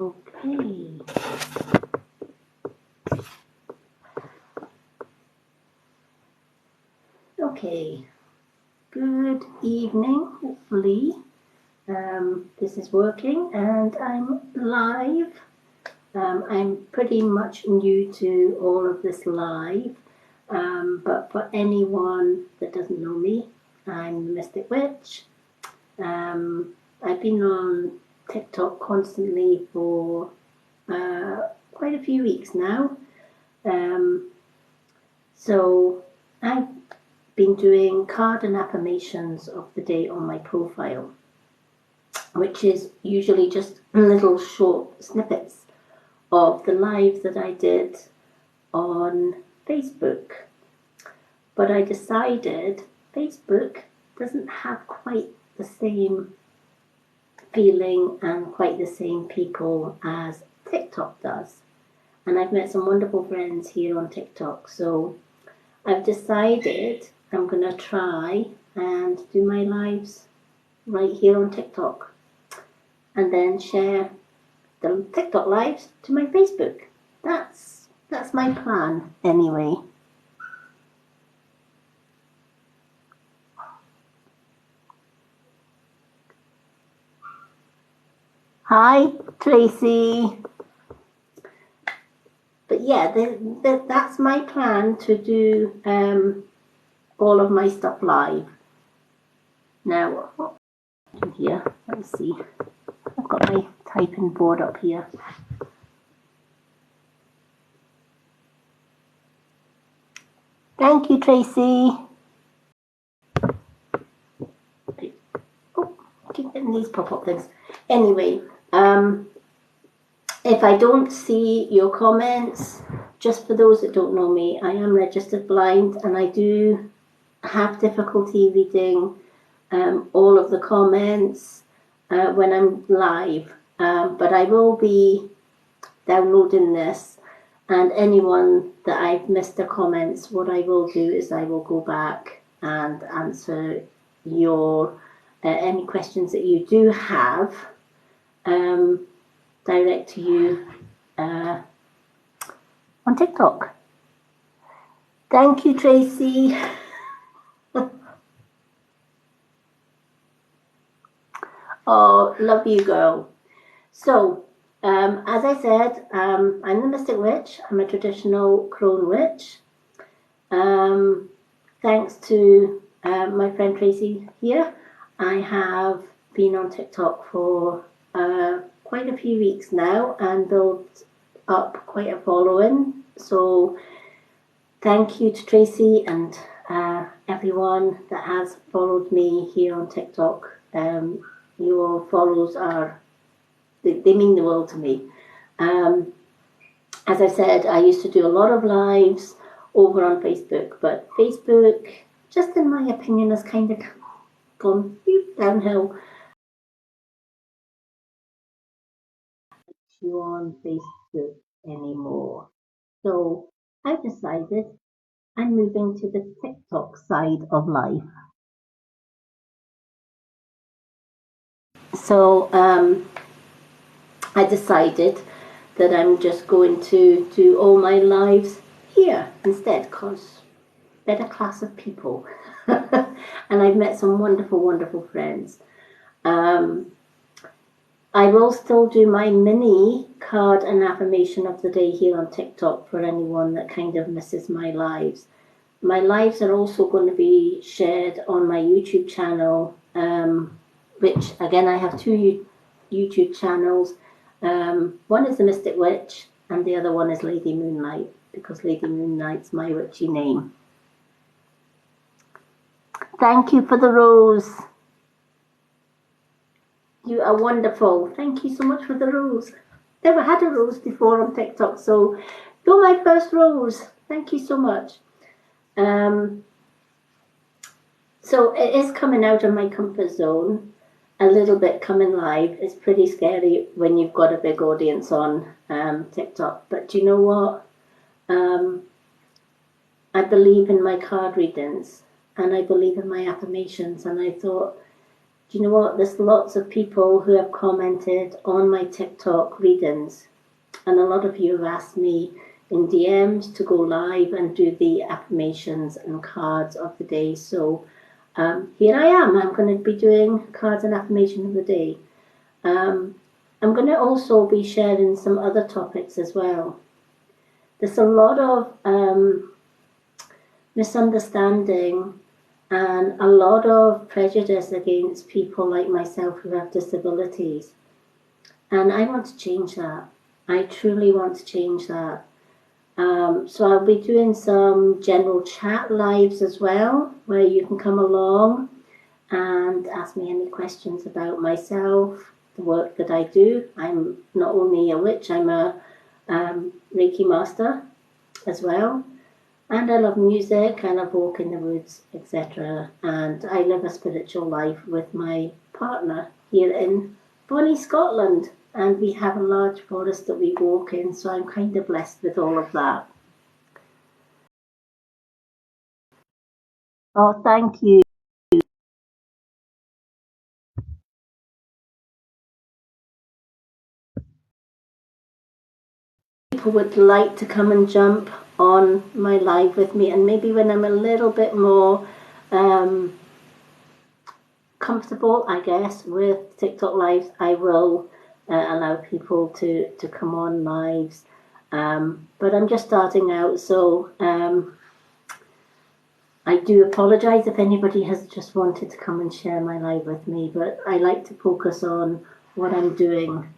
Okay. Okay. Good evening, hopefully. This is working and I'm live. I'm pretty much new to all of this live, but for anyone that doesn't know me, I'm the Mystic Witch. I've been on TikTok constantly for quite a few weeks now. So I've been doing card and affirmations of the day on my profile, which is usually just little short snippets of the live that I did on Facebook. But I decided Facebook doesn't have quite the same feeling and quite the same people as TikTok does. And I've met some wonderful friends here on TikTok. So I've decided I'm going to try and do my lives right here on TikTok and then share the TikTok lives to my Facebook. That's my plan anyway. Hi, Tracy. But yeah, that's my plan, to do all of my stuff live. Now, here, let me see. I've got my typing board up here. Thank you, Tracy. Oh, I keep getting these pop-up things. Anyway, if I don't see your comments, just for those that don't know me, I am registered blind and I do have difficulty reading all of the comments when I'm live. But I will be downloading this, and anyone that I've missed their comments, what I will do is I will go back and answer your any questions that you do have direct to you on TikTok. Thank you, Tracy. Oh, love you, girl. So, as I said, I'm the Mystic Witch. I'm a traditional crone witch. Thanks to my friend Tracy here, I have been on TikTok for quite a few weeks now and built up quite a following. So thank you to Tracy and everyone that has followed me here on TikTok. Your follows they mean the world to me. As I said, I used to do a lot of lives over on Facebook, but Facebook, just in my opinion, has kind of gone downhill. You on Facebook anymore. So I've decided I'm moving to the TikTok side of life. So I decided that I'm just going to do all my lives here instead, because better class of people. And I've met some wonderful, wonderful friends. I will still do my mini card and affirmation of the day here on TikTok for anyone that kind of misses my lives. My lives are also going to be shared on my YouTube channel, which again, I have two YouTube channels. One is the Mystic Witch and the other one is Lady Moonlight, because Lady Moonlight's my witchy name. Thank you for the rose. You are wonderful. Thank you so much for the rose. Never had a rose before on TikTok, so you're my first rose. Thank you so much. So it is coming out of my comfort zone a little bit, coming live. It's pretty scary when you've got a big audience on TikTok. But do you know what? I believe in my card readings and I believe in my affirmations, and I thought Do you know what? There's lots of people who have commented on my TikTok readings, and a lot of you have asked me in DMs to go live and do the affirmations and cards of the day. So here I am. I'm going to be doing cards and affirmation of the day. I'm going to also be sharing some other topics as well. There's a lot of misunderstanding and a lot of prejudice against people like myself who have disabilities. And I want to change that. I truly want to change that. So I'll be doing some general chat lives as well, where you can come along and ask me any questions about myself, the work that I do. I'm not only a witch, I'm a Reiki master as well. And I love music, I love walk in the woods, etc. And I live a spiritual life with my partner here in Bonnie, Scotland. And we have a large forest that we walk in, so I'm kind of blessed with all of that. Oh, thank you. People would like to come and jump on my live with me, and maybe when I'm a little bit more comfortable, I guess, with TikTok lives, I will allow people to come on lives. But I'm just starting out, so I do apologise if anybody has just wanted to come and share my live with me, but I like to focus on what I'm doing.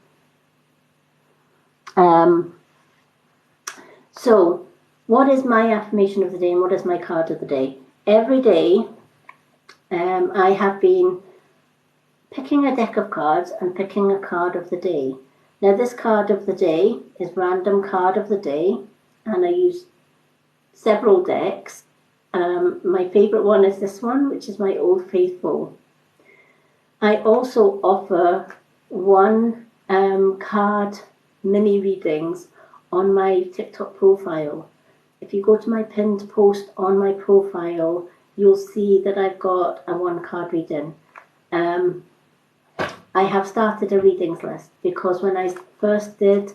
So, what is my affirmation of the day and what is my card of the day? Every day, I have been picking a deck of cards and picking a card of the day. Now, this card of the day is random card of the day, and I use several decks. My favourite one is this one, which is my Old Faithful. I also offer one card mini readings on my TikTok profile. If you go to my pinned post on my profile, you'll see that I've got a one card reading. I have started a readings list because when I first did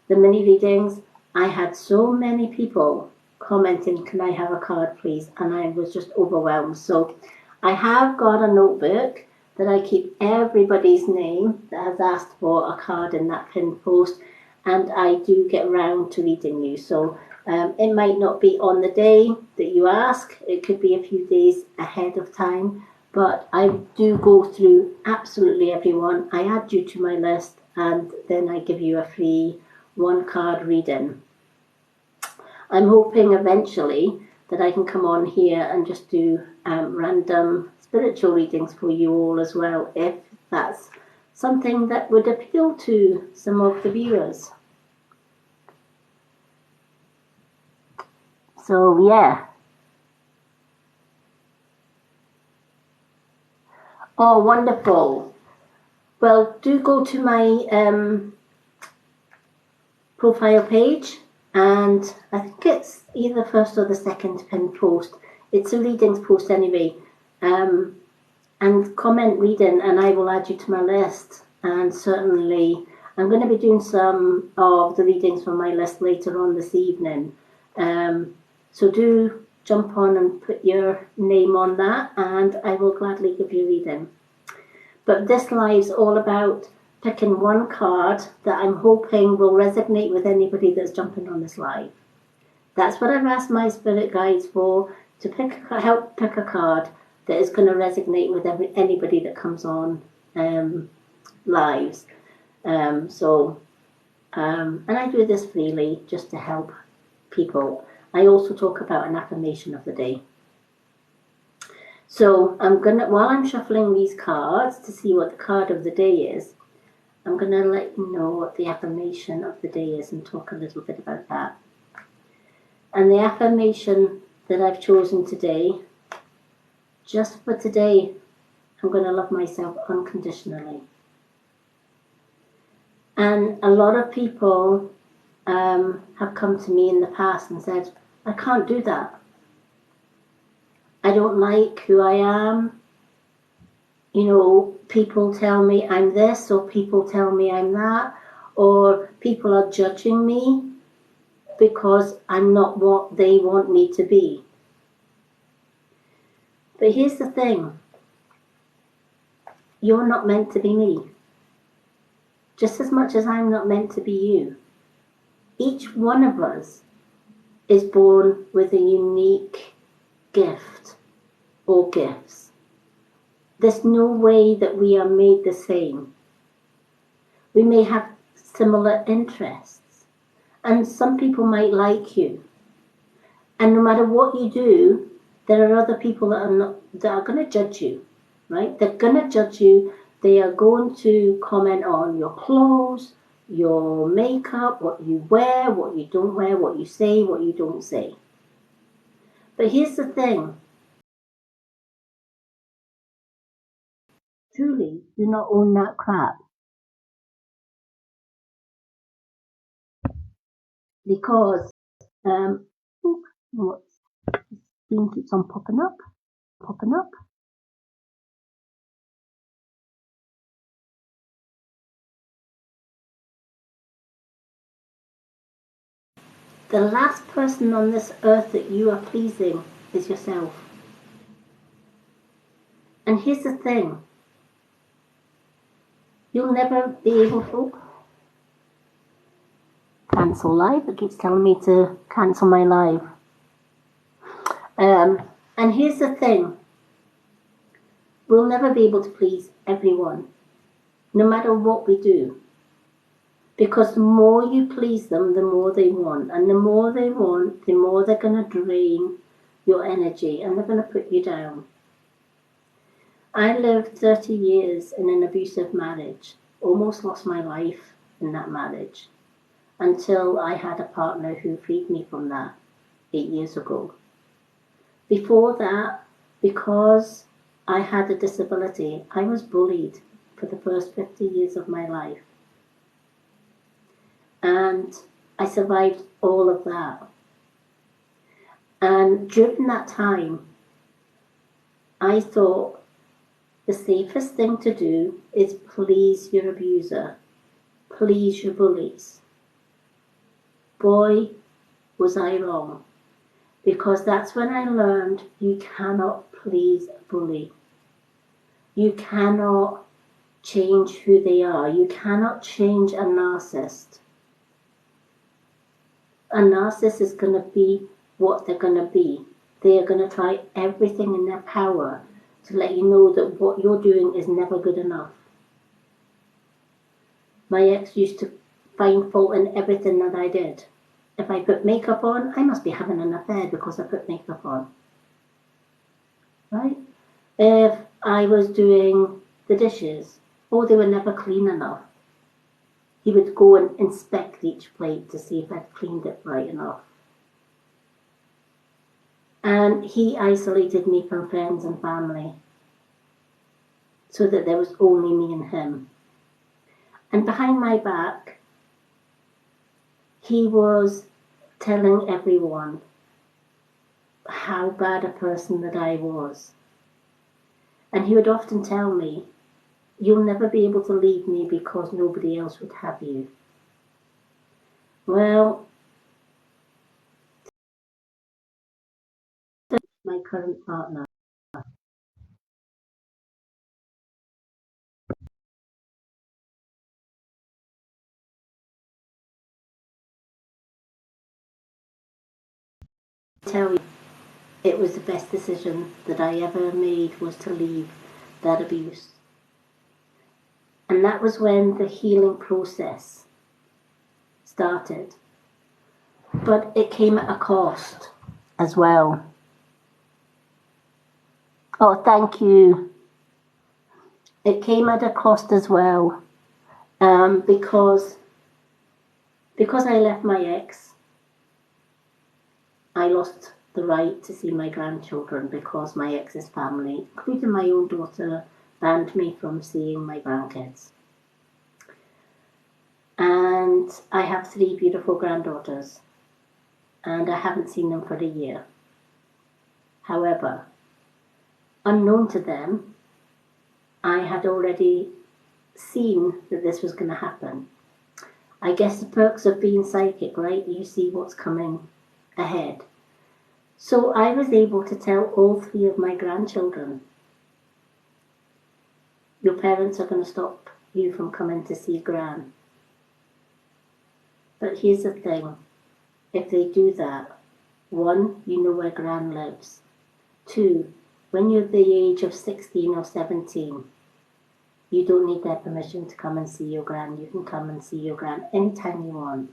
the mini readings, I had so many people commenting, can I have a card please? And I was just overwhelmed. So I have got a notebook that I keep everybody's name that has asked for a card in that pinned post, and I do get round to reading you. So it might not be on the day that you ask, it could be a few days ahead of time, but I do go through absolutely everyone. I add you to my list, and then I give you a free one card reading. I'm hoping eventually that I can come on here and just do random spiritual readings for you all as well, if that's something that would appeal to some of the viewers. So yeah. Oh, wonderful. Well, do go to my profile page, and I think it's either the first or the second pinned post. It's a readings post anyway. And comment reading, and I will add you to my list. And certainly, I'm going to be doing some of the readings from my list later on this evening. So do jump on and put your name on that, and I will gladly give you a reading. But this live's all about picking one card that I'm hoping will resonate with anybody that's jumping on this live. That's what I've asked my spirit guides for, to help pick a card that is going to resonate with anybody that comes on lives. And I do this freely just to help people. I also talk about an affirmation of the day. So while I'm shuffling these cards to see what the card of the day is, I'm going to let you know what the affirmation of the day is and talk a little bit about that. And the affirmation that I've chosen today, just for today, I'm going to love myself unconditionally. And a lot of people have come to me in the past and said, I can't do that. I don't like who I am. people tell me I'm this, or people tell me I'm that, or people are judging me because I'm not what they want me to be. But here's the thing. You're not meant to be me. Just as much as I'm not meant to be you. Each one of us is born with a unique gift or gifts. There's no way that we are made the same. We may have similar interests, and some people might like you. And no matter what you do, there are other people that are going to judge you, right? They're going to judge you. They are going to comment on your clothes, your makeup, what you wear, what you don't wear, what you say, what you don't say. But here's the thing. Truly, do not own that crap. Because, what screen keeps on popping up. The last person on this earth that you are pleasing is yourself. And here's the thing. You'll never be able to cancel live. It keeps telling me to cancel my live. And here's the thing. We'll never be able to please everyone, no matter what we do. Because the more you please them, the more they want. And the more they want, the more they're going to drain your energy and they're going to put you down. I lived 30 years in an abusive marriage, almost lost my life in that marriage, until I had a partner who freed me from that 8 years ago. Before that, because I had a disability, I was bullied for the first 50 years of my life. And I survived all of that. And during that time, I thought the safest thing to do is please your abuser, please your bullies. Boy, was I wrong. Because that's when I learned you cannot please a bully. You cannot change who they are. You cannot change a narcissist. A narcissist is going to be what they're going to be. They are going to try everything in their power to let you know that what you're doing is never good enough. My ex used to find fault in everything that I did. If I put makeup on, I must be having an affair because I put makeup on. Right? If I was doing the dishes, oh, they were never clean enough. He would go and inspect each plate to see if I'd cleaned it right enough. And he isolated me from friends and family so that there was only me and him. And behind my back, he was telling everyone how bad a person that I was. And he would often tell me, you'll never be able to leave me because nobody else would have you. Well, my current partner. I tell you, it was the best decision that I ever made, was to leave that abuse. And that was when the healing process started. But it came at a cost as well. Oh, thank you. It came at a cost as well, because I left my ex, I lost the right to see my grandchildren because my ex's family, including my own daughter, banned me from seeing my grandkids. And I have 3 beautiful granddaughters, and I haven't seen them for a year. However, unknown to them, I had already seen that this was going to happen. I guess the perks of being psychic, right? You see what's coming ahead. So I was able to tell all 3 of my grandchildren, your parents are going to stop you from coming to see Gran. But here's the thing, if they do that, 1, you know where Gran lives. 2, when you're the age of 16 or 17, you don't need their permission to come and see your Gran. You can come and see your Gran anytime you want.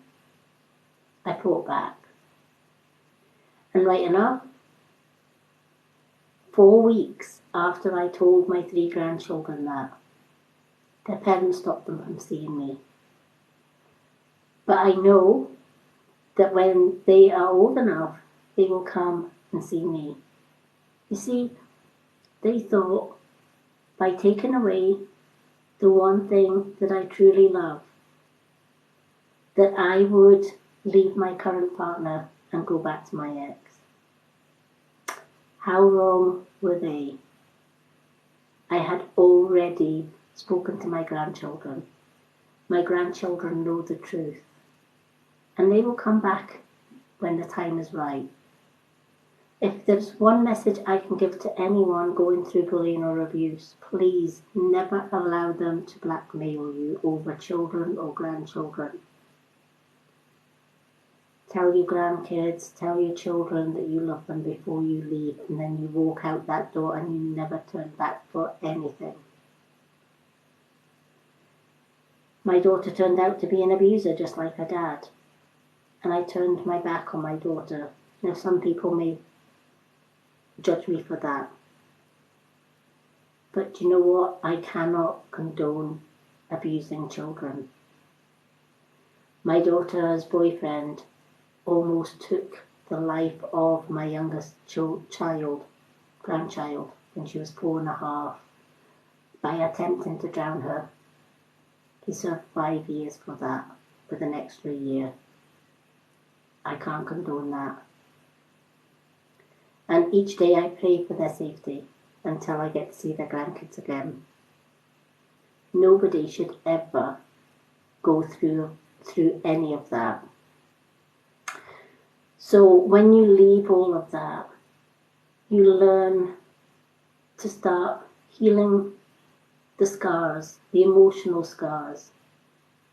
I fought back. And right enough, 4 weeks after I told my 3 grandchildren that, their parents stopped them from seeing me. But I know that when they are old enough, they will come and see me. You see, they thought by taking away the one thing that I truly love, that I would leave my current partner and go back to my ex. How wrong were they? I had already spoken to my grandchildren. My grandchildren know the truth. And they will come back when the time is right. If there's one message I can give to anyone going through bullying or abuse, please never allow them to blackmail you over children or grandchildren. Tell your grandkids, tell your children that you love them before you leave, and then you walk out that door and you never turn back for anything. My daughter turned out to be an abuser just like her dad, and I turned my back on my daughter. Now some people may judge me for that, but you know what? I cannot condone abusing children. My daughter's boyfriend almost took the life of my youngest grandchild, when she was 4.5, by attempting to drown her. He served 5 years for that, with an extra year. I can't condone that. And each day I pray for their safety until I get to see their grandkids again. Nobody should ever go through any of that. So when you leave all of that, you learn to start healing the scars, the emotional scars,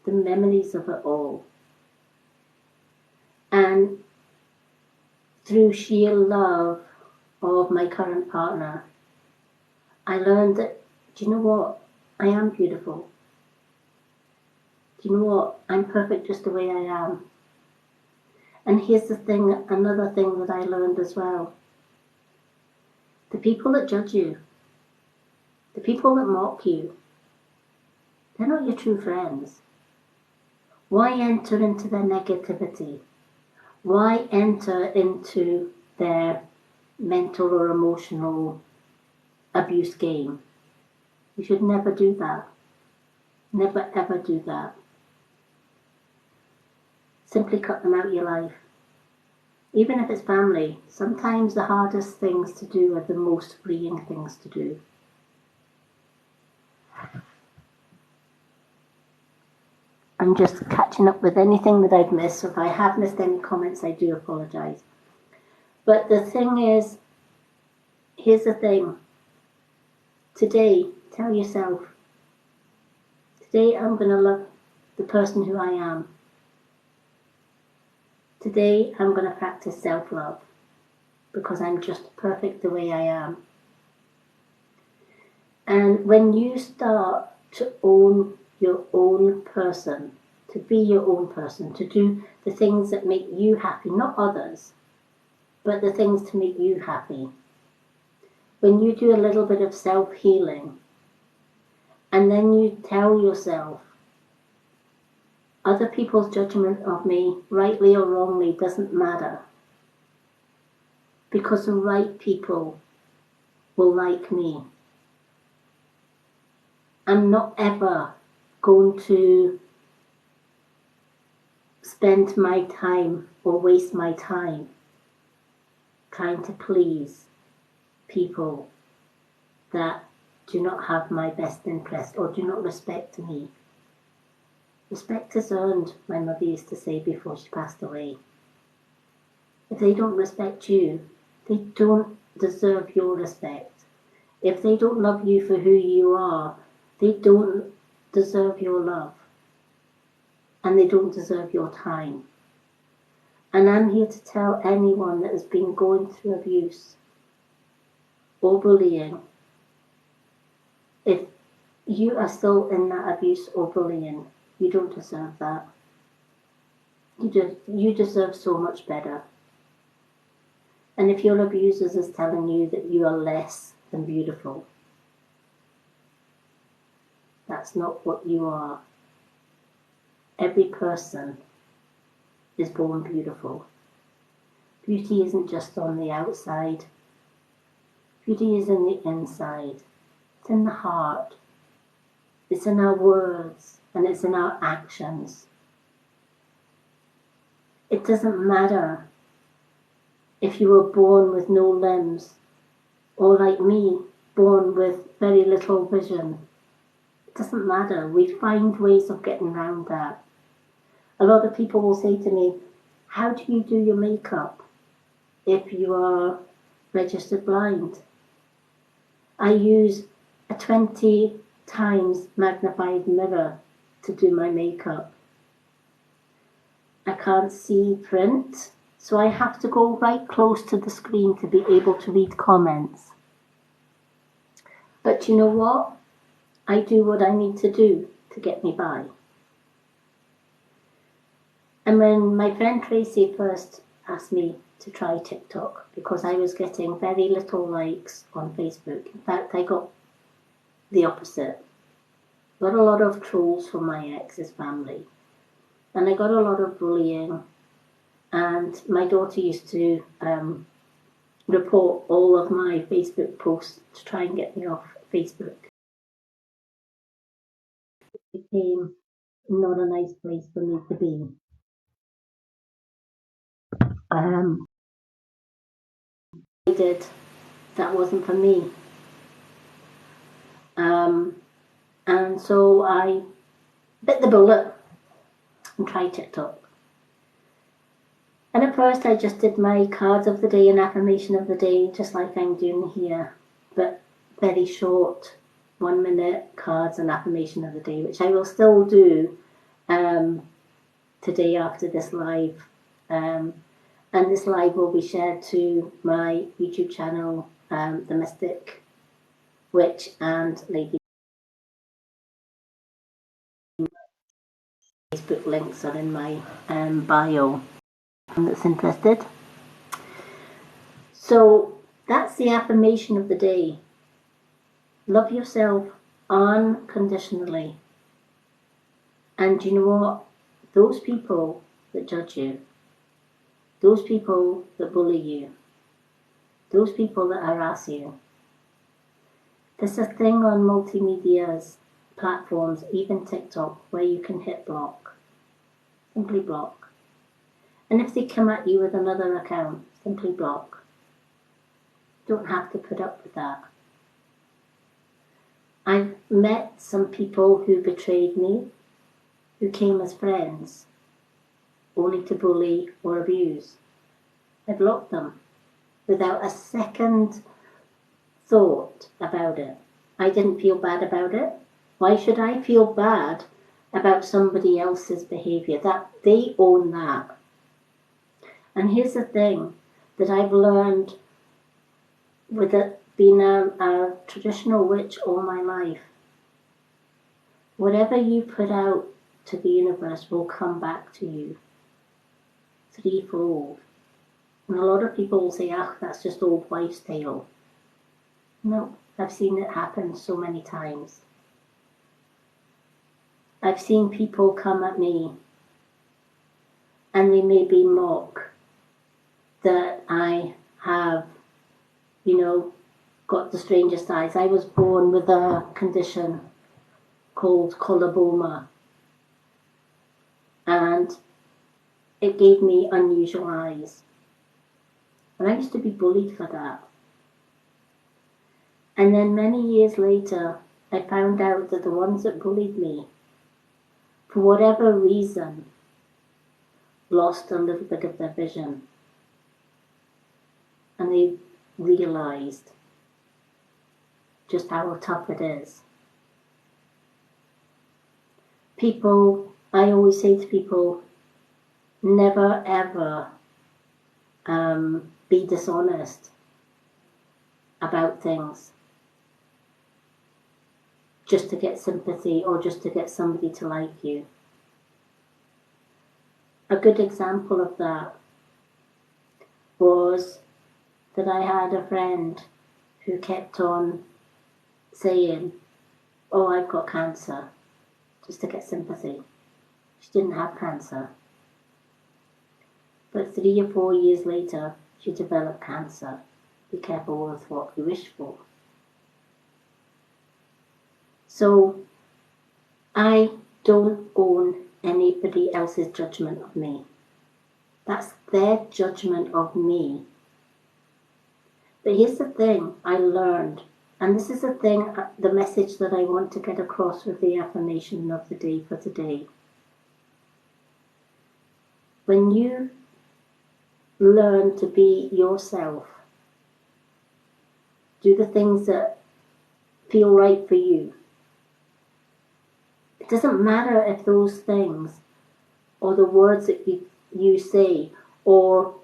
the memories of it all. And through sheer love of my current partner, I learned that, do you know what? I am beautiful. Do you know what? I'm perfect just the way I am. And here's the thing, another thing that I learned as well. The people that judge you, the people that mock you, they're not your true friends. Why enter into their negativity? Why enter into their mental or emotional abuse game? You should never do that. Never ever do that. Simply cut them out of your life. Even if it's family, sometimes the hardest things to do are the most freeing things to do. I'm just catching up with anything that I've missed. So if I have missed any comments, I do apologise. But the thing is, here's the thing. Today, tell yourself, today I'm going to love the person who I am. Today I'm going to practice self-love because I'm just perfect the way I am. And when you start to own your own person, to be your own person, to do the things that make you happy, not others, but the things to make you happy. When you do a little bit of self-healing, and then you tell yourself, other people's judgment of me, rightly or wrongly, doesn't matter. Because the right people will like me. I'm not ever going to spend my time or waste my time trying to please people that do not have my best interest or do not respect me. Respect is earned, my mother used to say before she passed away. If they don't respect you, they don't deserve your respect. If they don't love you for who you are, they don't deserve your love. And they don't deserve your time. And I'm here to tell anyone that has been going through abuse or bullying, if you are still in that abuse or bullying, you don't deserve that. You deserve so much better. And if your abuser is telling you that you are less than beautiful, that's not what you are. Every person is born beautiful. Beauty isn't just on the outside. Beauty is in the inside. It's in the heart. It's in our words and it's in our actions. It doesn't matter if you were born with no limbs or like me, born with very little vision. It doesn't matter. We find ways of getting around that. A lot of people will say to me, how do you do your makeup if you are registered blind? I use a 20 times magnified mirror to do my makeup. I can't see print, so I have to go right close to the screen to be able to read comments. But you know what? I do what I need to do to get me by. And when my friend Tracy first asked me to try TikTok, because I was getting very little likes on Facebook. In fact, I got the opposite. Got a lot of trolls from my ex's family. And I got a lot of bullying. And my daughter used to report all of my Facebook posts to try and get me off Facebook. It became not a nice place for me to be. I did. That wasn't for me. And so I bit the bullet and tried TikTok. And at first I just did my cards of the day and affirmation of the day, just like I'm doing here, but very short, 1 minute cards and affirmation of the day, which I will still do today after this live. And this live will be shared to my YouTube channel, The Mystic Witch and Lady. Facebook links are in my bio that's interested. So that's the affirmation of the day. Love yourself unconditionally. And you know what? Those people that judge you, those people that bully you, those people that harass you, there's a thing on multimedia platforms, even TikTok, where you can hit block. Simply block. And if they come at you with another account, simply block. Don't have to put up with that. I've met some people who betrayed me, who came as friends, only to bully or abuse. I blocked them without a second thought about it. I didn't feel bad about it. Why should I feel bad about somebody else's behaviour? That they own that. And here's the thing that I've learned with it being a traditional witch all my life. Whatever you put out to the universe will come back to you threefold. And a lot of people will say, that's just old wives' tale. No, I've seen it happen so many times. I've seen people come at me and they maybe mock that I have, got the strangest eyes. I was born with a condition called coloboma, and it gave me unusual eyes. And I used to be bullied for that. And then many years later, I found out that the ones that bullied me, for whatever reason, lost a little bit of their vision. And they realized just how tough it is. People, I always say to people, never ever be dishonest about things just to get sympathy or just to get somebody to like you. A good example of that was that I had a friend who kept on saying, oh, I've got cancer, just to get sympathy. She didn't have cancer. But 3 or 4 years later, she developed cancer. Be careful with what you wish for. So, I don't own anybody else's judgment of me. That's their judgment of me. But here's the thing I learned, and this is the message that I want to get across with the affirmation of the day for today. When you learn to be yourself, do the things that feel right for you. It doesn't matter if those things or the words that you say or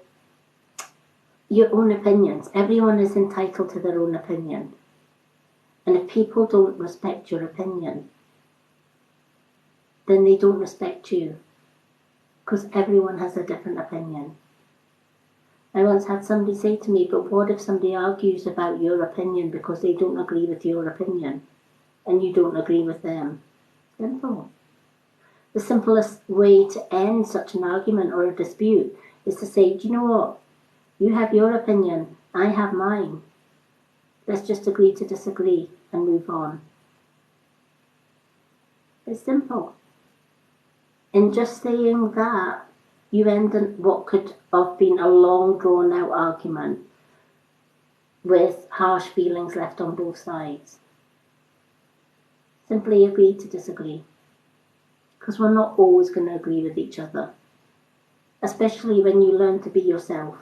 your own opinions. Everyone is entitled to their own opinion. And if people don't respect your opinion, then they don't respect you. Because everyone has a different opinion. I once had somebody say to me, but what if somebody argues about your opinion because they don't agree with your opinion and you don't agree with them? Simple. The simplest way to end such an argument or a dispute is to say, do you know what? You have your opinion, I have mine. Let's just agree to disagree and move on. It's simple. In just saying that, you end in what could have been a long drawn out argument with harsh feelings left on both sides. Simply agree to disagree. Because we're not always going to agree with each other. Especially when you learn to be yourself.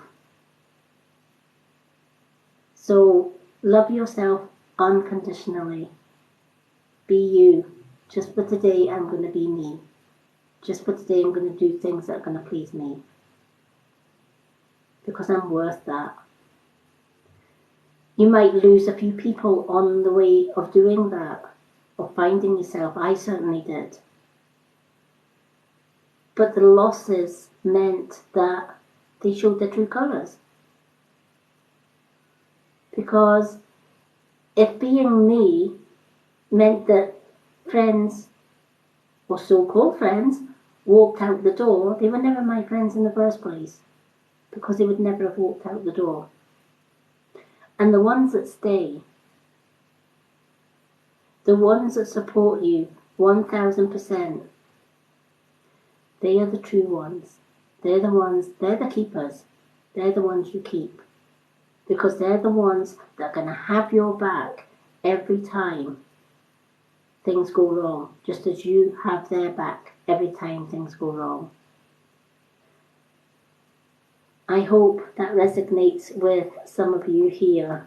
So, love yourself unconditionally. Be you. Just for today, I'm going to be me. Just for today, I'm going to do things that are going to please me. Because I'm worth that. You might lose a few people on the way of doing that. Or finding yourself. I certainly did. But the losses meant that they showed their true colours. Because if being me meant that friends, or so-called friends, walked out the door, they were never my friends in the first place. Because they would never have walked out the door. And the ones that stay, the ones that support you 1000%, they are the true ones. They're the keepers. They're the ones you keep. Because they're the ones that are going to have your back every time things go wrong. Just as you have their back every time things go wrong. I hope that resonates with some of you here.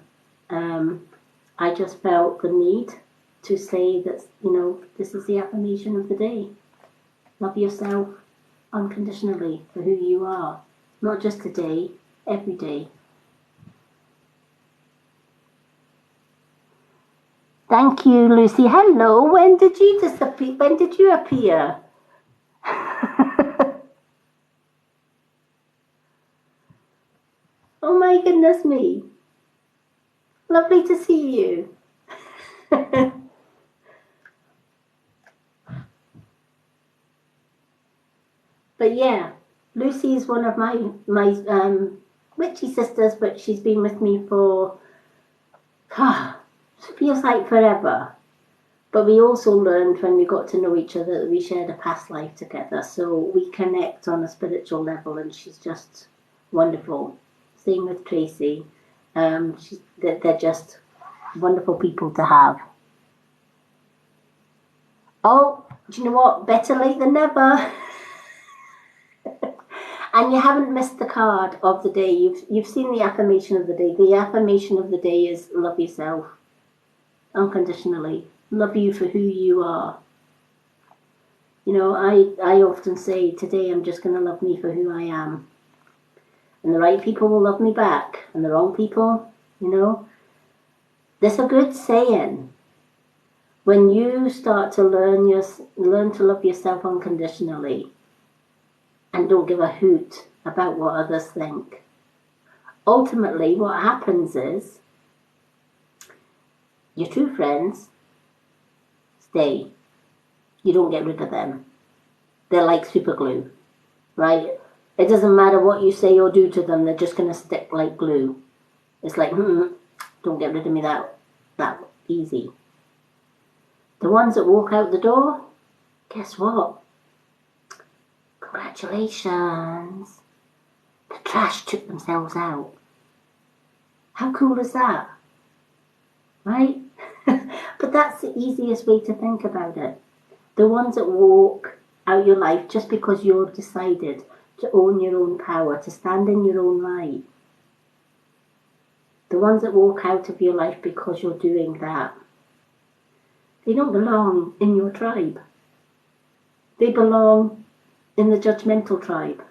I just felt the need to say that, this is the affirmation of the day. Love yourself unconditionally for who you are. Not just today, every day. Thank you, Lucy. Hello. When did you disappear? When did you appear? Oh my goodness me. Lovely to see you. But yeah, Lucy is one of my witchy sisters, but she's been with me for, it feels like forever. But we also learned when we got to know each other that we shared a past life together. So we connect on a spiritual level, and she's just wonderful. Same with Tracy. They're just wonderful people to have. Oh, do you know what? Better late than never. And you haven't missed the card of the day. You've seen the affirmation of the day. The affirmation of the day is love yourself unconditionally. Love you for who you are. You know, I often say today I'm just going to love me for who I am. And the right people will love me back. And the wrong people, you know. There's a good saying. When you start to learn to love yourself unconditionally, and don't give a hoot about what others think. Ultimately, what happens is your true friends stay. You don't get rid of them. They're like super glue, right? It doesn't matter what you say or do to them, they're just going to stick like glue. It's like, don't get rid of me that easy. The ones that walk out the door, guess what? Congratulations. The trash took themselves out. How cool is that? Right? But that's the easiest way to think about it. The ones that walk out your life just because you've decided to own your own power, to stand in your own right. The ones that walk out of your life because you're doing that. They don't belong in your tribe. They belong in the judgmental tribe.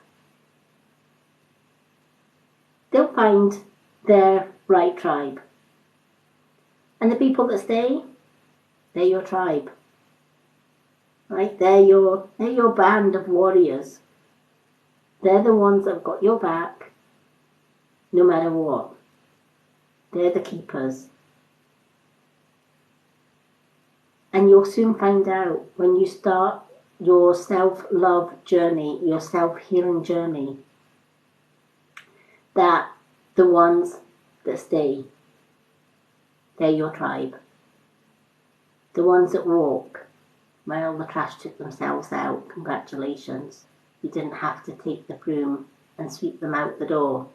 They'll find their right tribe. And the people that stay, they're your tribe. Right? They're your band of warriors. They're the ones that have got your back no matter what. They're the keepers. And you'll soon find out when you start your self-love journey, your self-healing journey, that the ones that stay, they're your tribe. The ones that walk, well, the trash took themselves out. Congratulations. You didn't have to take the broom and sweep them out the door.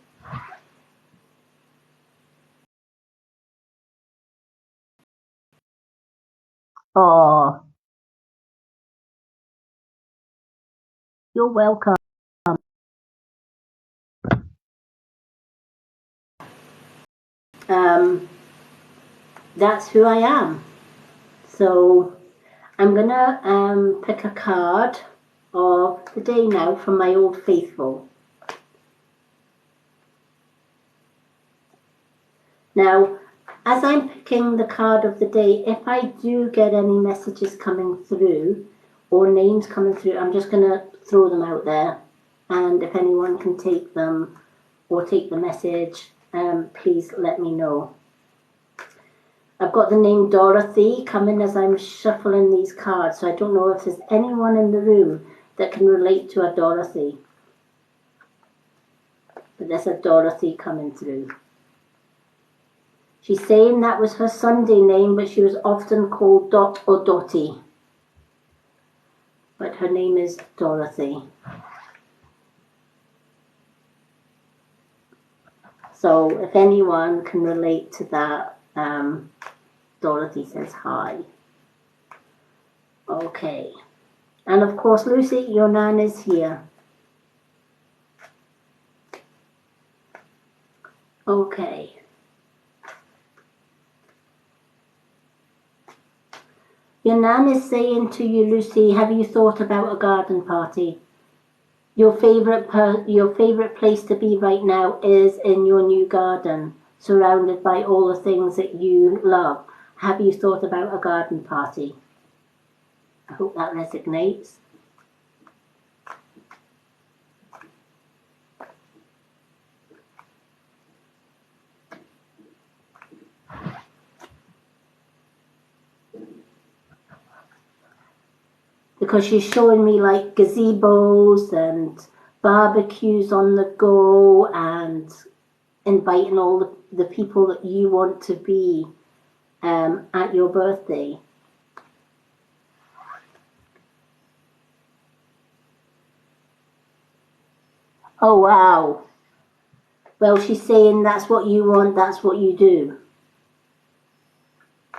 Oh, you're welcome. That's who I am. So I'm gonna pick a card of the day now from my old faithful. Now, as I'm picking the card of the day, if I do get any messages coming through or names coming through, I'm just gonna throw them out there. And if anyone can take them or take the message, please let me know. I've got the name Dorothy coming as I'm shuffling these cards, so I don't know if there's anyone in the room that can relate to a Dorothy. But there's a Dorothy coming through. She's saying that was her Sunday name, but she was often called Dot or Dottie. But her name is Dorothy. So if anyone can relate to that, Dorothy says hi. Okay. And of course, Lucy, your nan is here. Okay. Your nan is saying to you, Lucy, have you thought about a garden party? Your favorite place to be right now is in your new garden, surrounded by all the things that you love. Have you thought about a garden party? I hope that resonates. Because she's showing me like gazebos and barbecues on the go and inviting all the people that you want to be at your birthday. Oh, wow. Well, she's saying that's what you want, that's what you do.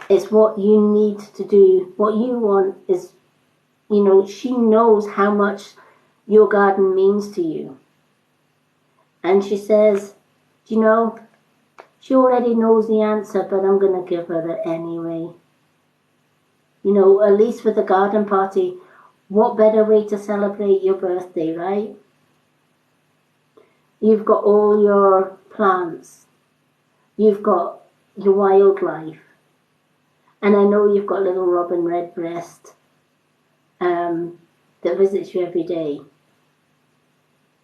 It's what you need to do. What you want is, you know, she knows how much your garden means to you. And she says, you know, she already knows the answer, but I'm going to give her it anyway. You know, at least with the garden party, what better way to celebrate your birthday, right? You've got all your plants. You've got your wildlife. And I know you've got little robin redbreast that visits you every day.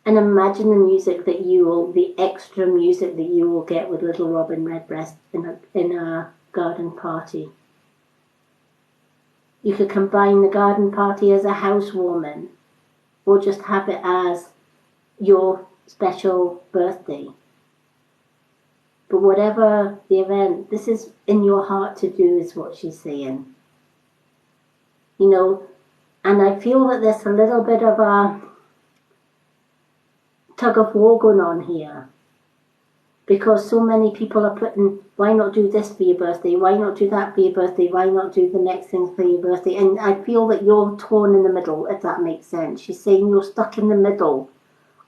And imagine the music that the extra music that you will get with little robin redbreast in a garden party. You could combine the garden party as a housewarming, or just have it as your special birthday. But whatever the event, this is in your heart to do, is what she's saying. You know, and I feel that there's a little bit of a tug of war going on here. Because so many people are putting, why not do this for your birthday? Why not do that for your birthday? Why not do the next thing for your birthday? And I feel that you're torn in the middle, if that makes sense. She's saying you're stuck in the middle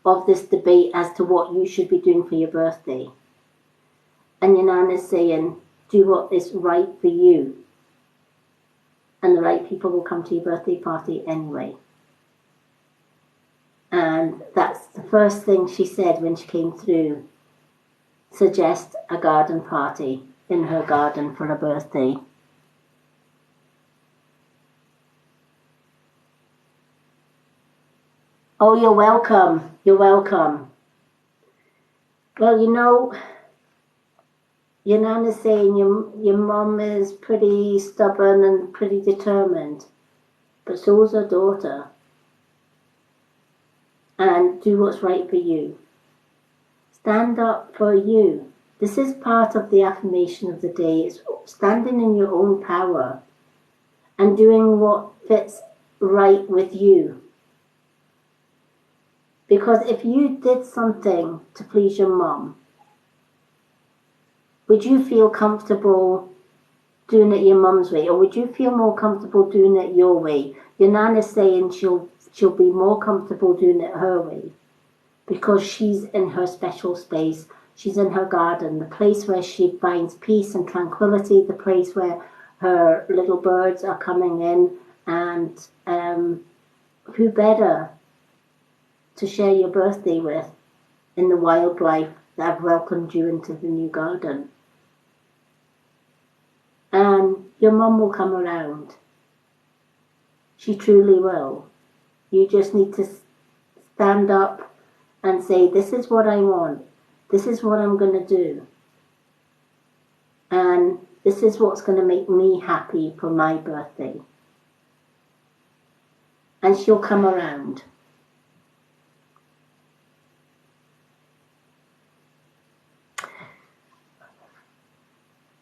of this debate as to what you should be doing for your birthday. And your nan is saying, do what is right for you. And the right people will come to your birthday party anyway. And that's the first thing she said when she came through. Suggest a garden party in her garden for a birthday. Oh, you're welcome. You're welcome. Well, you know, your nan is saying your mum is pretty stubborn and pretty determined, but so's her daughter. And do what's right for you. Stand up for you. This is part of the affirmation of the day. It's standing in your own power and doing what fits right with you. Because if you did something to please your mum, would you feel comfortable doing it your mum's way, or would you feel more comfortable doing it your way? Your nan is saying she'll be more comfortable doing it her way, because she's in her special space. She's in her garden, the place where she finds peace and tranquility, the place where her little birds are coming in, and who better to share your birthday with in the wildlife that have welcomed you into the new garden. And your mum will come around. She truly will. You just need to stand up and say, this is what I want. This is what I'm going to do. And this is what's going to make me happy for my birthday. And she'll come around.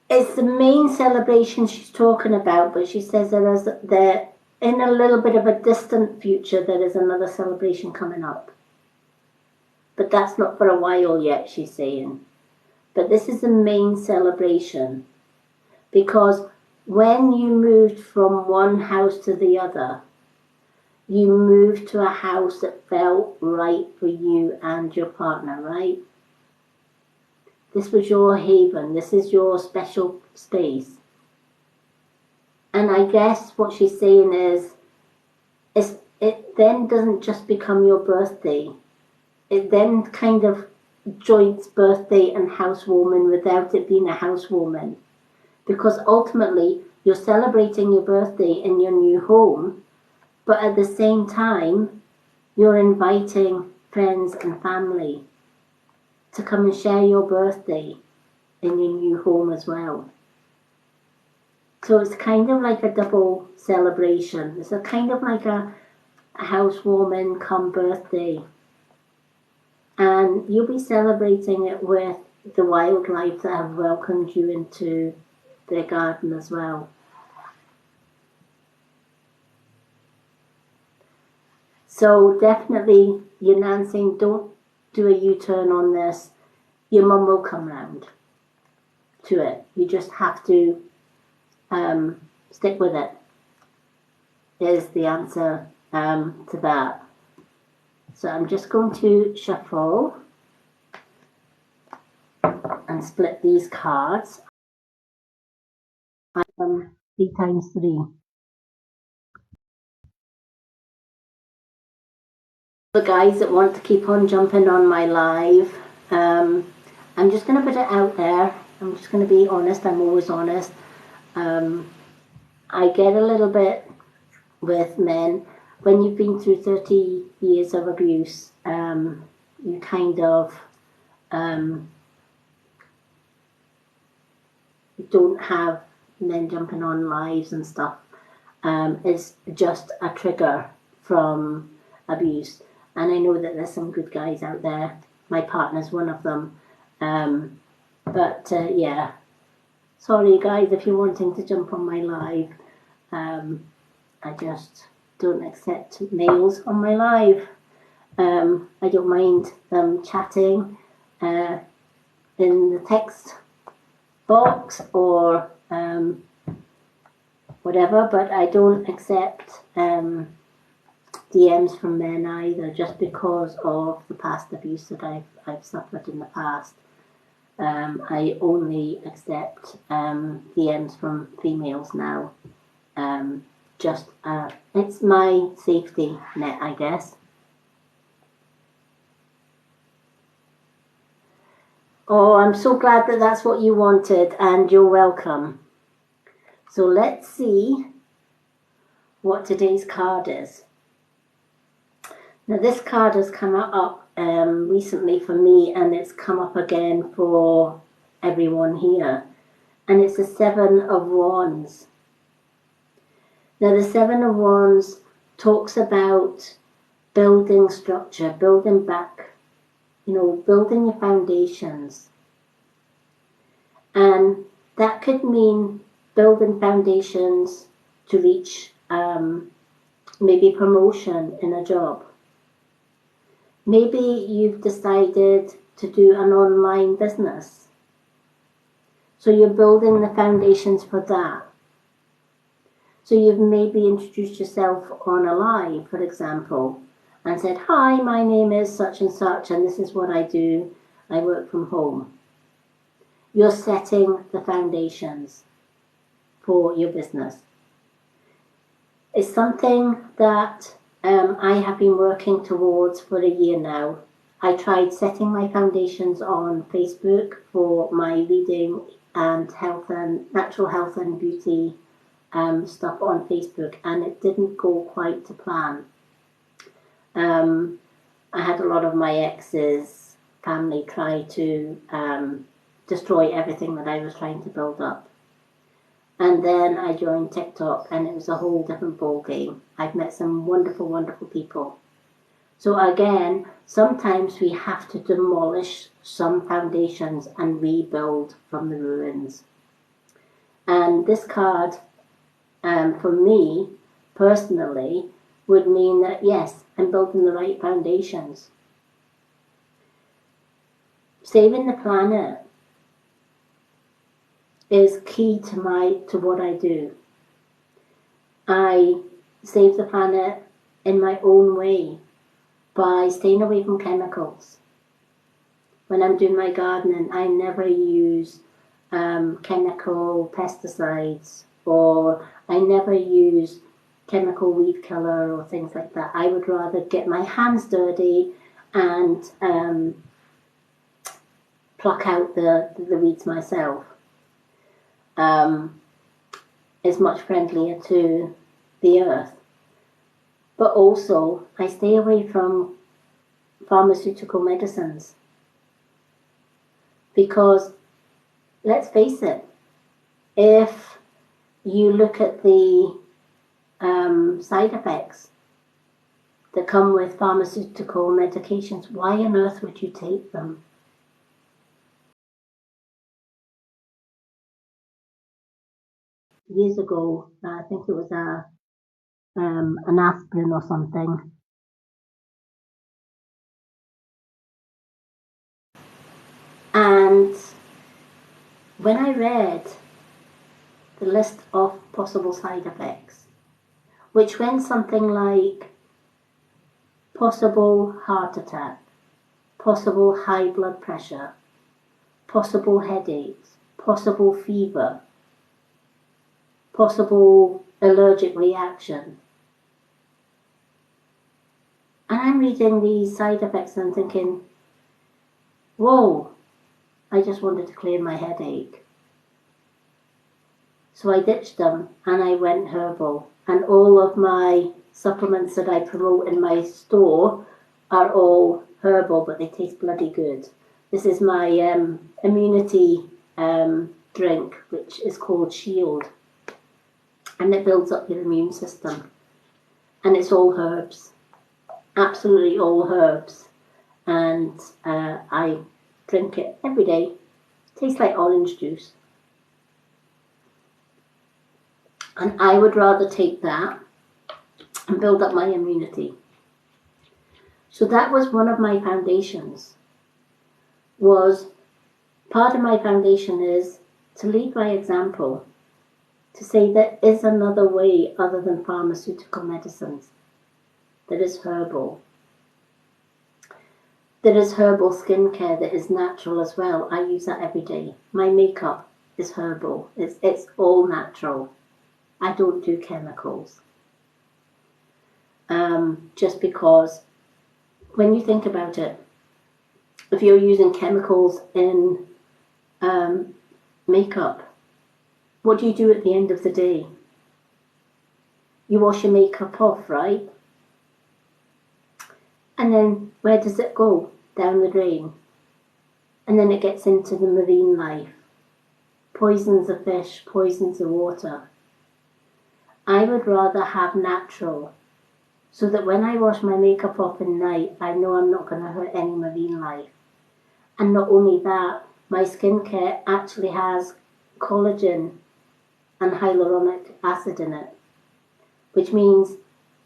It's the main celebration she's talking about, but she says there in a little bit of a distant future, there is another celebration coming up. But that's not for a while yet, she's saying. But this is the main celebration. Because when you moved from one house to the other, you moved to a house that felt right for you and your partner, right? This was your haven. This is your special space. And I guess what she's saying is it then doesn't just become your birthday. It then kind of joins birthday and housewarming without it being a housewarming. Because ultimately, you're celebrating your birthday in your new home, but at the same time, you're inviting friends and family to come and share your birthday in your new home as well. So it's kind of like a double celebration. It's a kind of like a housewarming come birthday. And you'll be celebrating it with the wildlife that have welcomed you into their garden as well. So definitely, your nan saying, don't do a U-turn on this. Your mum will come round to it. You just have to stick with it is the answer to that. So I'm just going to shuffle and split these cards. 3 times 3. The guys that want to keep on jumping on my live, I'm just going to put it out there. I'm just going to be honest. I'm always honest. I get a little bit with men. When you've been through 30 years of abuse, you kind of don't have men jumping on lives and stuff. It's just a trigger from abuse. And I know that there's some good guys out there. My partner's one of them. Yeah. Sorry guys if you're wanting to jump on my live. I just don't accept males on my live. I don't mind them chatting in the text box or whatever, but I don't accept DMs from men either, just because of the past abuse that I've suffered in the past. I only accept DMs from females now. It's my safety net, I guess. Oh, I'm so glad that that's what you wanted, and you're welcome. So let's see what today's card is. Now this card has come up recently for me, and it's come up again for everyone here. And it's the 7 of Wands. Now the 7 of Wands talks about building structure, building back, building your foundations. And that could mean building foundations to reach maybe promotion in a job. Maybe you've decided to do an online business. So you're building the foundations for that. So you've maybe introduced yourself on a live, for example, and said, "Hi, my name is such and such, and this is what I do. I work from home." You're setting the foundations for your business. It's something that I have been working towards for a year now. I tried setting my foundations on Facebook for my reading and health and natural health and beauty stuff on Facebook, and it didn't go quite to plan. I had a lot of my ex's family try to destroy everything that I was trying to build up. And then I joined TikTok, and it was a whole different ball game. I've met some wonderful, wonderful people. So again, sometimes we have to demolish some foundations and rebuild from the ruins. And this card, for me, personally, would mean that, yes, I'm building the right foundations. Saving the planet is key to what I do. I save the planet in my own way by staying away from chemicals. When I'm doing my gardening, I never use chemical pesticides, or I never use chemical weed killer or things like that. I would rather get my hands dirty and pluck out the weeds myself. Is much friendlier to the earth. But also, I stay away from pharmaceutical medicines. Because, let's face it, if you look at the side effects that come with pharmaceutical medications, why on earth would you take them? Years ago, I think it was an aspirin or something. And when I read the list of possible side effects, which went something like possible heart attack, possible high blood pressure, possible headaches, possible fever, possible allergic reaction. And I'm reading these side effects and I'm thinking, whoa, I just wanted to clear my headache. So I ditched them and I went herbal. And all of my supplements that I promote in my store are all herbal, but they taste bloody good. This is my immunity drink, which is called Shield. And it builds up your immune system. And it's all herbs. Absolutely all herbs. And I drink it every day. Tastes like orange juice. And I would rather take that and build up my immunity. So that was one of my foundations. Part of my foundation is to lead by example, to say there is another way other than pharmaceutical medicines. There is herbal. There is herbal skincare that is natural as well. I use that every day. My makeup is herbal. It's all natural. I don't do chemicals. Just because when you think about it, if you're using chemicals in makeup, what do you do at the end of the day? You wash your makeup off, right? And then where does it go? Down the drain. And then it gets into the marine life. Poisons the fish, poisons the water. I would rather have natural, so that when I wash my makeup off at night, I know I'm not going to hurt any marine life. And not only that, my skincare actually has collagen and hyaluronic acid in it, which means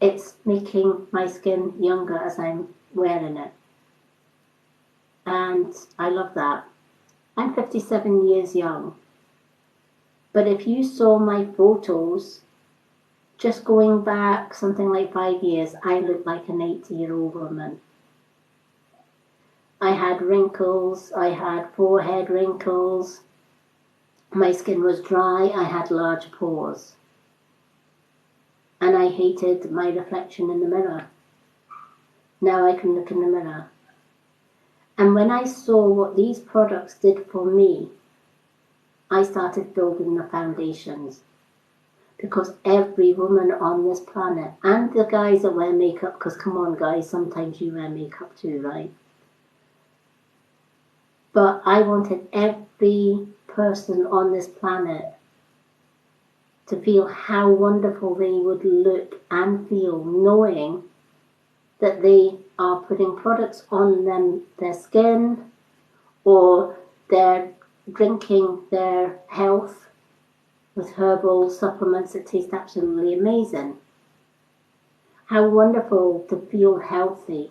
it's making my skin younger as I'm wearing it. And I love that. I'm 57 years young. But if you saw my photos, just going back something like 5 years, I looked like an 80-year-old woman. I had wrinkles, I had forehead wrinkles, my skin was dry, I had large pores. And I hated my reflection in the mirror. Now I can look in the mirror. And when I saw what these products did for me, I started building the foundations. Because every woman on this planet, and the guys that wear makeup, because come on guys, sometimes you wear makeup too, right? But I wanted every person on this planet to feel how wonderful they would look and feel, knowing that they are putting products on their skin, or they're drinking their health with herbal supplements that taste absolutely amazing. How wonderful to feel healthy.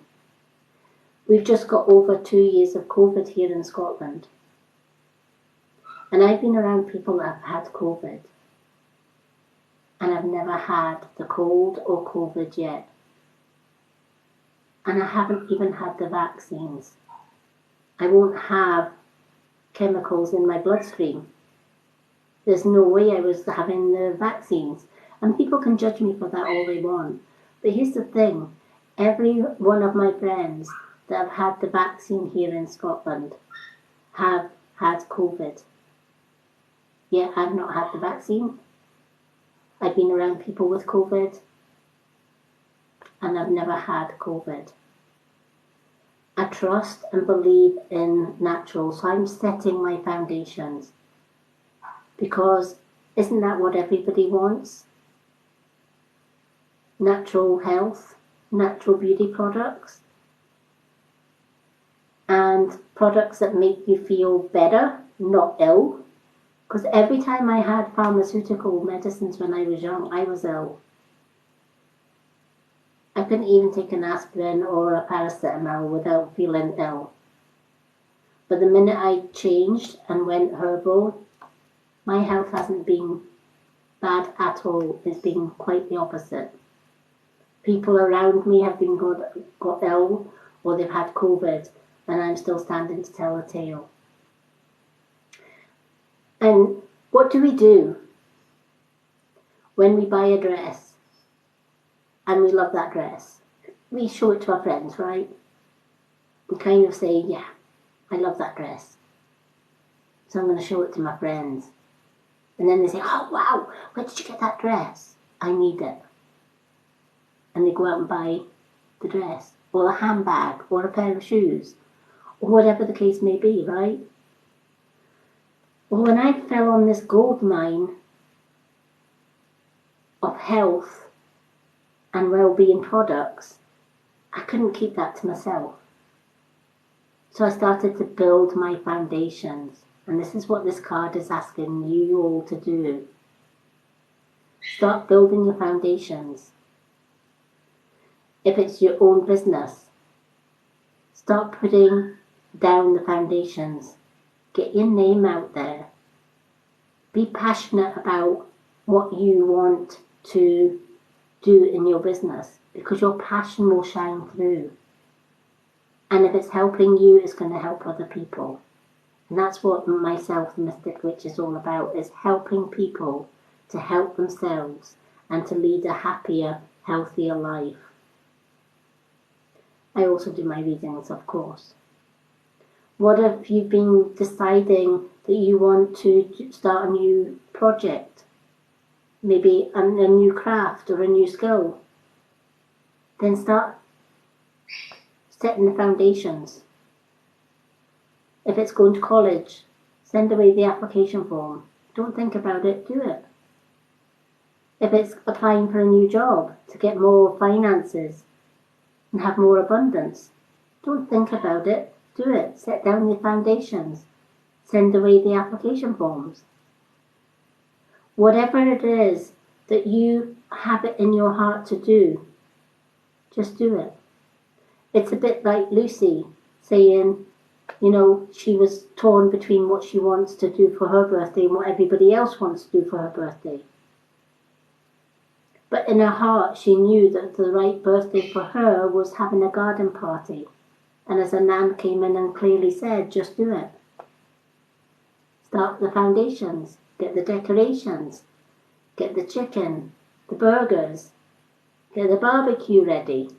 We've just got over 2 years of COVID here in Scotland. And I've been around people that have had COVID. And I've never had the cold or COVID yet. And I haven't even had the vaccines. I won't have chemicals in my bloodstream. There's no way I was having the vaccines. And people can judge me for that all they want. But here's the thing. Every one of my friends that have had the vaccine here in Scotland have had COVID. Yeah, I've not had the vaccine. I've been around people with COVID. And I've never had COVID. I trust and believe in natural. So I'm setting my foundations. Because isn't that what everybody wants? Natural health, natural beauty products, and products that make you feel better, not ill. Because every time I had pharmaceutical medicines when I was young, I was ill. I couldn't even take an aspirin or a paracetamol without feeling ill. But the minute I changed and went herbal, my health hasn't been bad at all. It's been quite the opposite. People around me have been got ill or they've had COVID, and I'm still standing to tell a tale. And what do we do when we buy a dress and we love that dress? We show it to our friends, right? We kind of say, yeah, I love that dress, so I'm going to show it to my friends. And then they say, oh wow, where did you get that dress? I need it. And they go out and buy the dress, or a handbag, or a pair of shoes, or whatever the case may be, right? Well, when I fell on this gold mine of health and well-being products, I couldn't keep that to myself. So I started to build my foundations. And this is what this card is asking you all to do. Start building your foundations. If it's your own business, start putting down the foundations. Get your name out there. Be passionate about what you want to do in your business, because your passion will shine through. And if it's helping you, it's going to help other people. And that's what myself, the Mystic Witch, is all about, is helping people to help themselves and to lead a happier, healthier life. I also do my readings, of course. What if you've been deciding that you want to start a new project? Maybe a new craft or a new skill? Then start setting the foundations. If it's going to college, send away the application form. Don't think about it, do it. If it's applying for a new job to get more finances and have more abundance, don't think about it, do it. Set down the foundations. Send away the application forms. Whatever it is that you have it in your heart to do, just do it. It's a bit like Lucy saying, you know, she was torn between what she wants to do for her birthday and what everybody else wants to do for her birthday. But in her heart, she knew that the right birthday for her was having a garden party. And as a nan came in and clearly said, just do it. Start the foundations, get the decorations, get the chicken, the burgers, get the barbecue ready.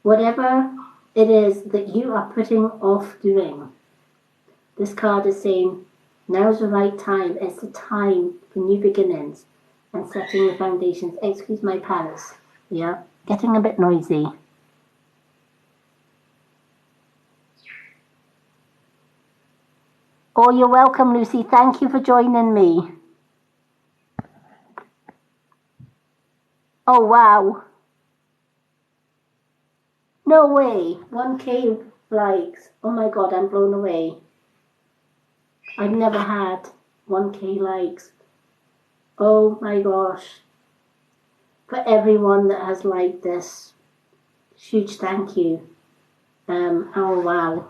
Whatever it is that you are putting off doing, this card is saying, now's the right time. It's the time for new beginnings and setting the foundations. Excuse my parrots, yeah, getting a bit noisy. Oh, you're welcome, Lucy. Thank you for joining me. Oh, wow. No way. 1K likes. Oh my God, I'm blown away. I've never had 1K likes. Oh my gosh. For everyone that has liked this, huge thank you. Oh wow.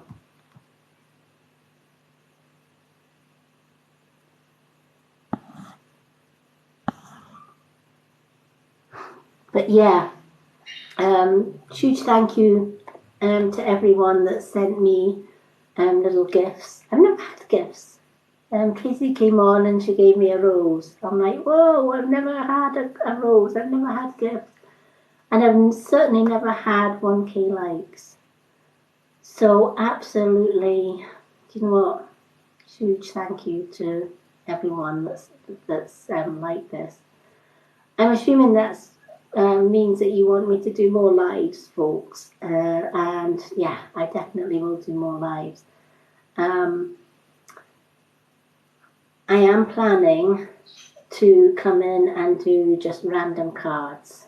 But yeah, huge thank you to everyone that sent me little gifts. I've never had gifts. Tracy came on and she gave me a rose. I'm like, whoa, I've never had a rose. I've never had gifts. And I've certainly never had 1K likes. So absolutely, do you know what? Huge thank you to everyone that's like this. I'm assuming that's means that you want me to do more lives, folks. And yeah, I definitely will do more lives. I am planning to come in and do just random cards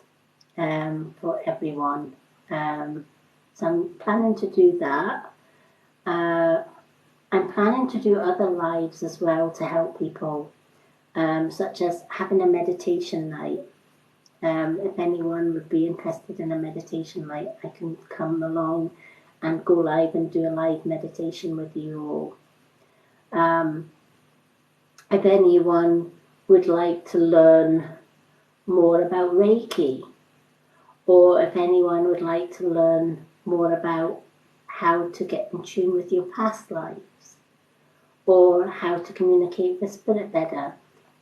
for everyone. So I'm planning to do that. I'm planning to do other lives as well to help people, such as having a meditation night. If anyone would be interested in a meditation night, I can come along and go live and do a live meditation with you all. If anyone would like to learn more about Reiki, or if anyone would like to learn more about how to get in tune with your past lives, or how to communicate with spirit better,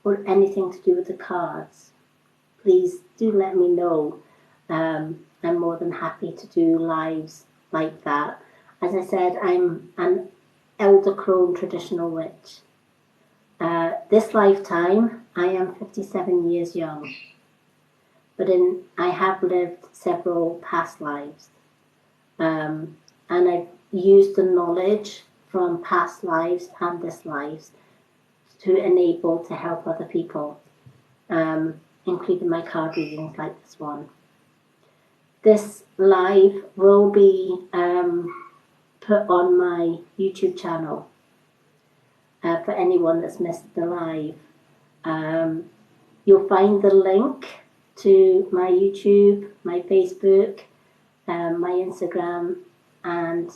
or anything to do with the cards, please do let me know. I'm more than happy to do lives like that. As I said, I'm an elder crone traditional witch. This lifetime, I am 57 years young, but I have lived several past lives, and I've used the knowledge from past lives and this life to enable to help other people, including my card readings like this one. This live will be put on my YouTube channel for anyone that's missed the live. You'll find the link to my YouTube, my Facebook, my Instagram, and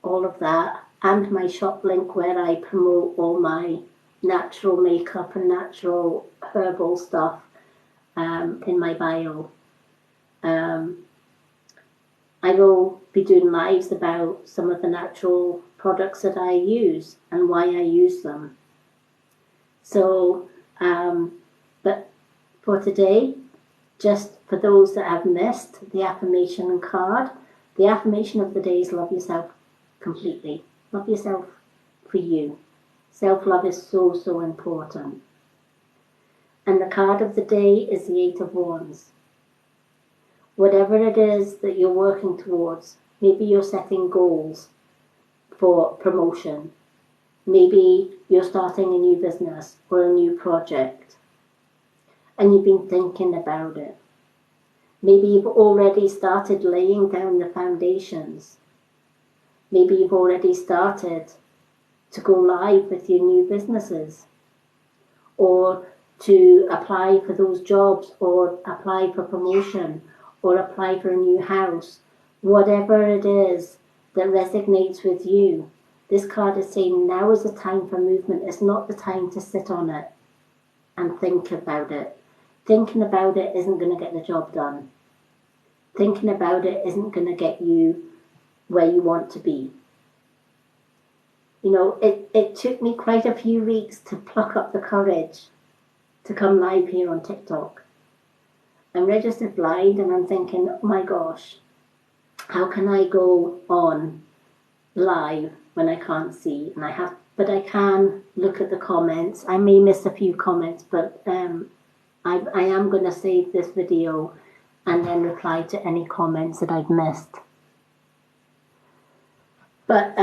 all of that, and my shop link where I promote all my natural makeup and natural herbal stuff in my bio. I will be doing lives about some of the natural products that I use and why I use them. So, but for today, just for those that have missed the affirmation card, the affirmation of the day is love yourself completely. Love yourself for you. Self-love is so, so important. And the card of the day is the Eight of Wands. Whatever it is that you're working towards, maybe you're setting goals for promotion. Maybe you're starting a new business or a new project, and you've been thinking about it. Maybe you've already started laying down the foundations. Maybe you've already started to go live with your new businesses, or to apply for those jobs, or apply for promotion, or apply for a new house. Whatever it is that resonates with you, this card is saying now is the time for movement. It's not the time to sit on it and think about it. Thinking about it isn't going to get the job done. Thinking about it isn't going to get you where you want to be. You know, it took me quite a few weeks to pluck up the courage to come live here on TikTok. I'm registered blind, and I'm thinking, oh my gosh, how can I go on live when I can't see? But I can look at the comments. I may miss a few comments, but I am going to save this video and then reply to any comments that I've missed. But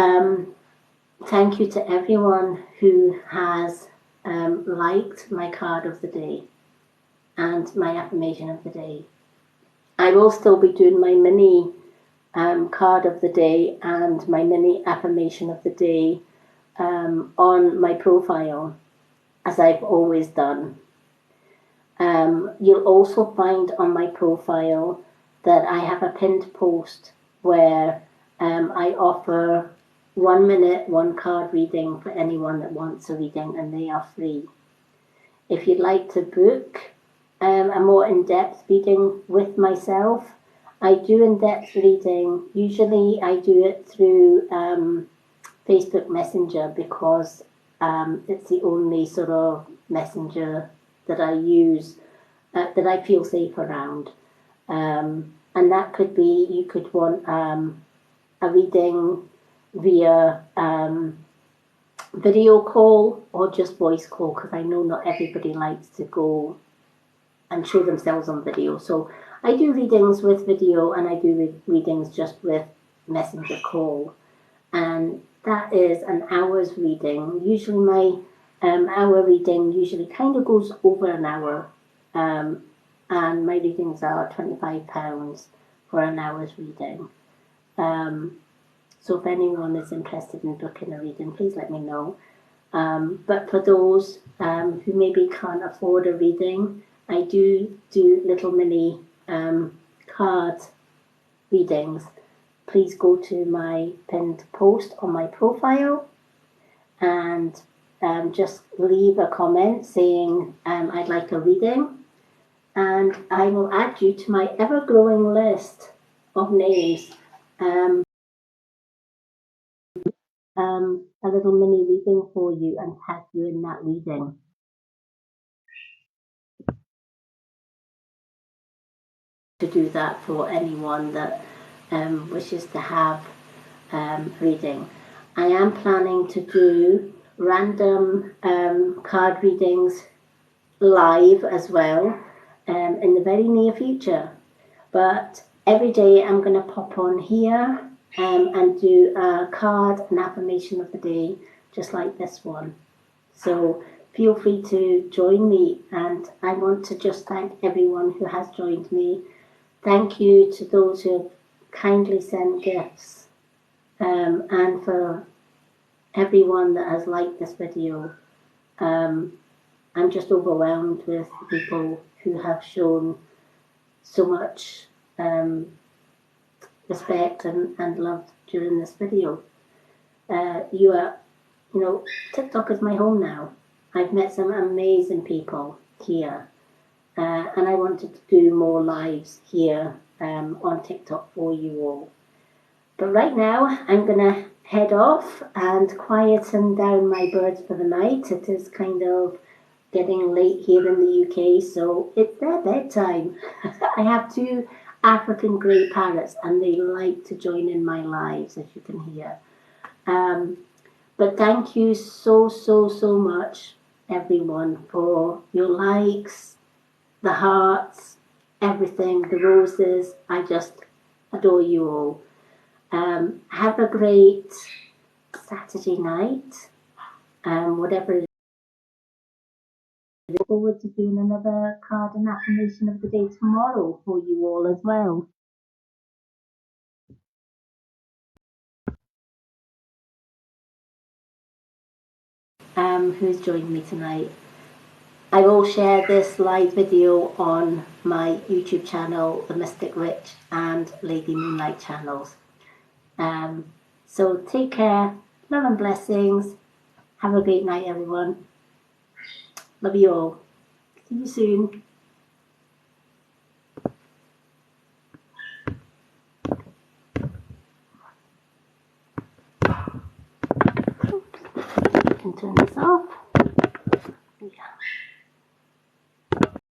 thank you to everyone who has liked my card of the day and my affirmation of the day. I will still be doing my mini card of the day and my mini affirmation of the day on my profile, as I've always done. You'll also find on my profile that I have a pinned post where I offer 1 minute, 1 card reading for anyone that wants a reading, and they are free. If you'd like to book a more in-depth reading with myself, I do in-depth reading. Usually I do it through Facebook Messenger, because it's the only sort of messenger that I use, that I feel safe around. And that could be, you could want a reading via video call or just voice call, because I know not everybody likes to go and show themselves on video. So I do readings with video, and I do readings just with messenger call, and that is an hour's reading. Usually my hour reading usually kind of goes over an hour, and my readings are £25 for an hour's reading. So if anyone is interested in booking a reading, please let me know. But for those who maybe can't afford a reading, I do little mini card readings. Please go to my pinned post on my profile, and just leave a comment saying I'd like a reading, and I will add you to my ever-growing list of names. A little mini reading for you and tag you in that reading. To do that for anyone that wishes to have reading. I am planning to do random card readings live as well in the very near future. But every day I'm going to pop on here and do a card and affirmation of the day, just like this one. So feel free to join me, and I want to just thank everyone who has joined me. Thank you to those who have kindly sent gifts, and for everyone that has liked this video. I'm just overwhelmed with people who have shown so much respect and love during this video. TikTok is my home now. I've met some amazing people here, and I wanted to do more lives here on TikTok for you all. But right now, I'm going to head off and quieten down my birds for the night. It is kind of getting late here in the UK, so it's their bedtime. I have 2 African grey parrots, and they like to join in my lives, as you can hear. But thank you so much, everyone, for your likes, the hearts, everything, the roses. I just adore you all. Have a great Saturday night, whatever it is. I look forward to doing another card and affirmation of the day tomorrow for you all as well. Who's joined me tonight? I will share this live video on my YouTube channel, The Mystic Witch, and Lady Moonlight channels. So take care, love and blessings. Have a great night, everyone. Love you all. See you soon. I can turn this off.